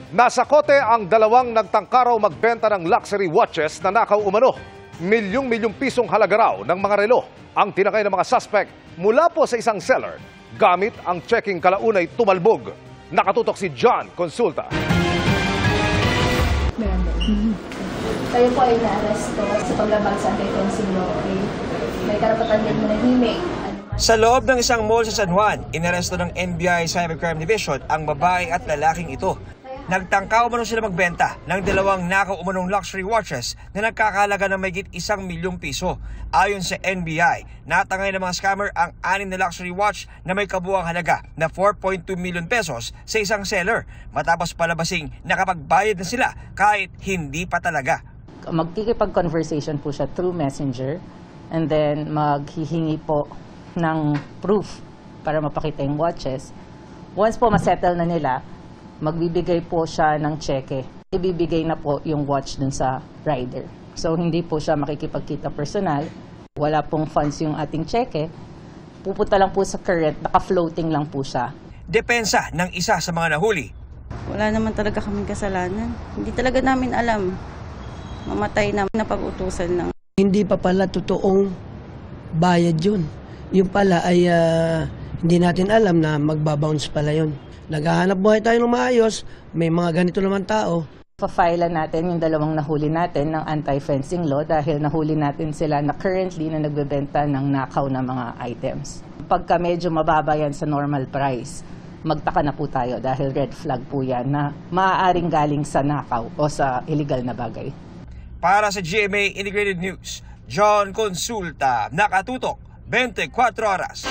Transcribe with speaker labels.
Speaker 1: Nasa kote ang dalawang nagtangkaraw magbenta ng luxury watches na nakaw umano. Milyong-milyong pisong halaga raw ng mga relo ang tinakay ng mga suspect mula po sa isang seller gamit ang checking kalaunay tumalbog. Nakatutok si John Consulta.
Speaker 2: Kayo po ay na-aresto sa paglabag sa anti-fencing law. Okay? May karapatan din manahimik.
Speaker 3: Sa loob ng isang mall sa San Juan, inaresto ng NBI Cybercrime Division ang babae at lalaking ito. Nagtangka umano sila magbenta ng dalawang nakaw umanong luxury watches na nagkakahalaga ng mahigit 1 milyong piso. Ayon sa NBI, natangay ng mga scammer ang 6 na luxury watch na may kabuuang halaga na 4.2 million pesos sa isang seller. Matapos palabasing nakapagbayad na sila kahit hindi pa talaga.
Speaker 4: Magkikipag-conversation po siya through messenger and then maghihingi po ng proof para mapakita yung watches. Once po masettle na nila, magbibigay po siya ng cheque. Ibibigay na po yung watch dun sa rider. So hindi po siya makikipagkita personal. Wala pong funds yung ating cheque. Pupunta lang po sa current, naka-floating lang po siya.
Speaker 3: Depensa ng isa sa mga nahuli.
Speaker 5: Wala naman talaga kaming kasalanan. Hindi talaga namin alam. Mamatay na napag-utusan lang.
Speaker 6: Hindi pa pala totoong bayad yun. Yung pala ay hindi natin alam na magbabounce pala yun. Naghahanap buhay tayo ng maayos, may mga ganito naman tao.
Speaker 4: Pa-file natin yung dalawang nahuli natin ng anti-fencing law dahil nahuli natin sila na currently na nagbebenta ng nakaw na mga items. Pagka medyo mababa yan sa normal price, magtaka na po tayo dahil red flag po yan na maaaring galing sa nakaw o sa illegal na bagay.
Speaker 3: Para sa GMA Integrated News, John Consulta, nakatutok 24 oras.